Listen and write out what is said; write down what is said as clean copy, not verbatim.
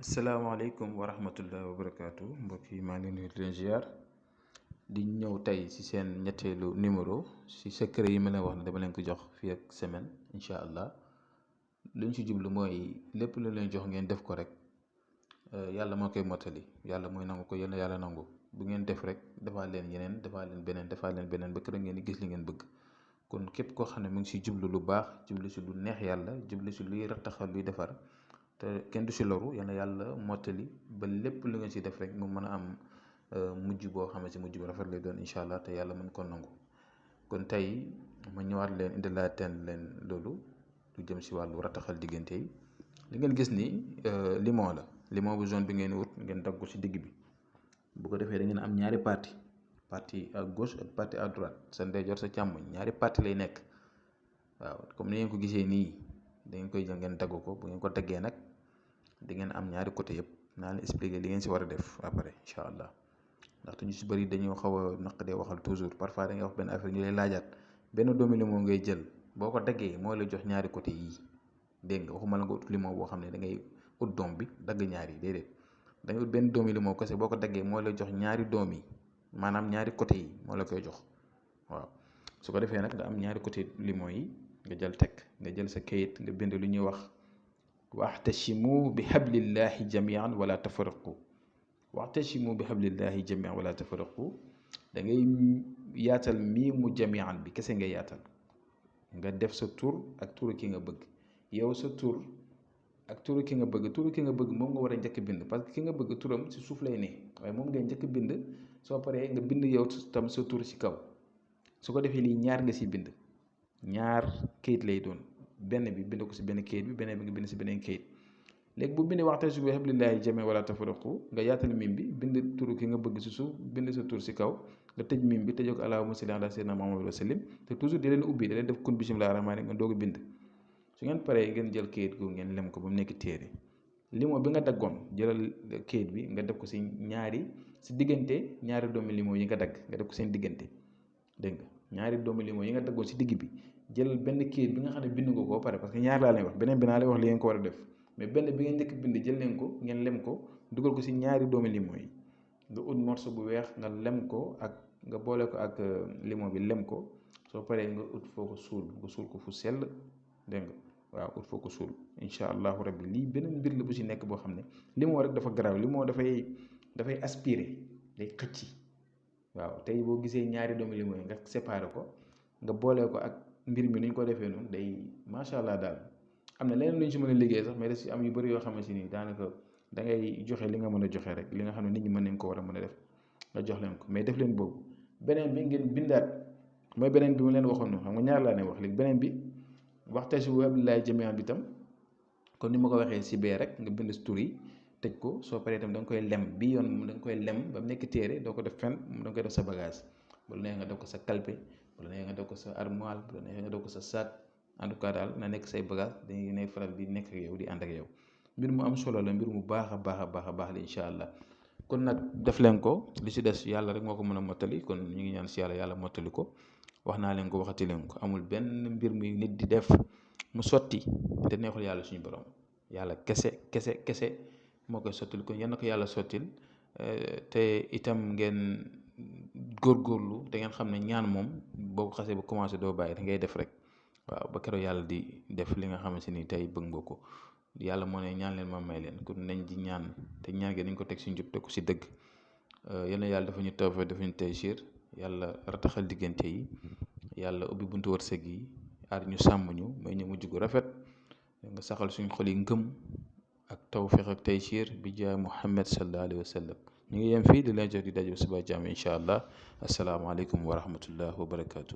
asalaamaaleykum wa rahmatullahi wa barakaatu mbokk yi maa ngi leen di nuyu di leen ziar di ñëw tey ci seen ñetteelu numéro ci secret yi ma leen wax ne dama leen ko jox fii ak semaine incha allah lu ñu ci jublu mooy lépp lu leen jox ngeen def ko rek yàlla moo koy mottali yàlla mooy nangu ko yéen yàlla nangu bu ngeen def rek defaa leen yeneen defaa leen beneen ba kër ngeen di gis li ngeen bëgg kon képp koo xam ne mu ngi ci jublu lu baax jublu ci lu neex yàlla jublu ci luy rattaxal luy defar. te kenn du si loru yàlla mottali ba lépp lu ngeen si def rek mu mën a am mujj boo xam ne si mujj bu rafet lay doon incha allah te yàlla mën ko nangu kon tey ma ñëwaat leen indilaateen leen loolu lu jëm si wàllu rataxal diggante yi li ngeen gis ni limon la limon bu jaune bi ngeen wut ngeen dagg ko si digg bi bu ko defee da ngeen am ñaari partie à gauche ak partie à droite sa ndeyjoor sa càmmoñ ñaari partie lay nekk waaw comme ni ngeen ko gisee nii da ngeen koy jël ngeen dagg ko bu ngeen ko daggee nag di ngeen am ñaari côté yëpp naa leen expliquer li ngeen si war a def après incha allah ndaxte ñu si bëri dañoo xaw a naqadee waxal toujours parfois da ngay wax benn affaire ñu lay laajaat benn doomi limon ngay jël boo ko daggee moo lay jox ñaari côté yii dégg nga waxuma la nga ut limon boo xam ne da ngay ut doom bi dagg ñaari déedéet da ngay ut benn doomi limon kese boo ko daggee moo lay jox ñaari doom yi maanaam ñaari côté yi moo la koy jox waaw su ko defee nag nga am ñaari côté limon yi nga jël teg nga jël sa kayit nga bind lu ñuy wax waxtasimu bi hablillahi jamian wala tafaraqu waxtasimu bi hablillahi jamian wala tafaraqu da ngay yaatal mii mu jamian bi kese nga yaatal nga def sa tur ak turu ki nga bëgg yow sa tur ak turu ki nga bëgg moom nga war a njëkk bind parce que ki nga bëgg turam si suuf lay ne waaye moom ngay njëkk bind soo paree nga bind yow tam sa tur si kaw su ko defee lii ñaar nga si bind ñaar kayit lay doon benn bi bind ko si benn kayit bi beneen bi nga bind si beneen kayit léegi bu bindee waxtasimu bi hablillahi jamii'an wala tafarraqu nga yaatal mim bi bind turu ki nga bëgg si suuf bind sa tur si kaw nga tëj mim bi tëjoo ko allahumma salli ala sayyidina Muhammad wa sallim te toujours di leen ubbi da leen def kun bismillaahi rahmaani nga doog a bind su ngeen paree ngeen jël kayit googu ngeen lem ko ba mu nekk téere limon bi nga daggoon jëlal kayit bi nga def ko si diggante ñaari doomi limon yi nga dagg nga def ko seen diggante dégg nga ñaari doomi limon yi nga daggoon si digg bi jël benn kayit bi nga xam ne bind nga ko pare parce que ñaar laa lay wax beneen bi naa lay wax li ngeen ko war a def mais benn bi ngeen njëkk bind jël leen ko ngeen lem ko dugal ko si ñaari doomi limon yi nga ut morceau bu weex nga lem ko ak nga boole ko ak limon bi lem ko soo paree nga ut foo ko suul nga suul ko fu sell dégg nga waaw ut foo ko suul incha allahu rabbi lii beneen mbir la bu si nekk boo xam ne limon rek dafa garaaw limon dafay aspiré day xëcc waaw tey boo gisee ñaari doomi limon yi nga séparé ko nga boole ko ak mbir mi ni ñu ko defee noonu day macha allah daal am na leneen lu ñu si mën a liggéey sax mais da si am yu bëri yoo xamante ni daanaka da ngay joxe li nga mën a joxe rek li nga xam ne nit ñi mën nañ ko war a mën a def nga jox leen ko mais def leen boobu beneen bi ngeen bindaat mooy beneen bi ma leen waxoon noonu xam nga ñaar laa ne wax léegi beneen bi waxtasimu bi hablillahi jamii'an bi tam kon ni ma ko waxee si bee rek nga bind si tur yi tëj ko soo paree itam da nga koy lem bi yoon da nga koy lem ba mu nekk téere doo ko def fenn da nga koy def sa bagage bu la neexee nga def ko sa kalpe bu la neexee nga def ko sa armoire bu la neexee nga def ko sa sac en tout cas daal na nekk say bagage dañuy ne faral di nekk ak yow di ànd ak yow mbir mu am solo la mbir mu baax a baax la incha allah kon nag def leen ko li si des yàlla rek moo ko mën a mottali kon ñu ngi ñaan si yàlla mottali ko wax naa leen ko waxati leen ko amul benn mbir muy nit di def mu sotti te neexul yàlla suñu borom yàlla kese moo koy sottil kon yal na ko yàlla sottil te itam ngeen góorgóorlu te ngeen xam ne ñaan moom boo ko xasee ba commencé doo bàyyi da ngay def rek waaw ba keroog yàlla di def li nga xamante ni tey bëgg nga ko yàlla moo ne ñaan leen ma may leen kon nañ di ñaan te ñaan gi dañ ko teg si njub te ko si dëgg yal na yàlla dafa ñu tawfeex dafa ñu taysiir yàlla rataxal diggante yi yàlla ubbi buntu wërsëg yi aar ñu sàmm ñu may ñu mujj gu rafet nga saxal suñ xol yi ngëm ak tawfeex ak taysiir bi jaay Muhammad sallallahu alayhi wa sallam ñu ngi yem fii di leen jox di daje suba jàmm incha allah asalaamaaleykum wa rahmatullah wa barakaatu.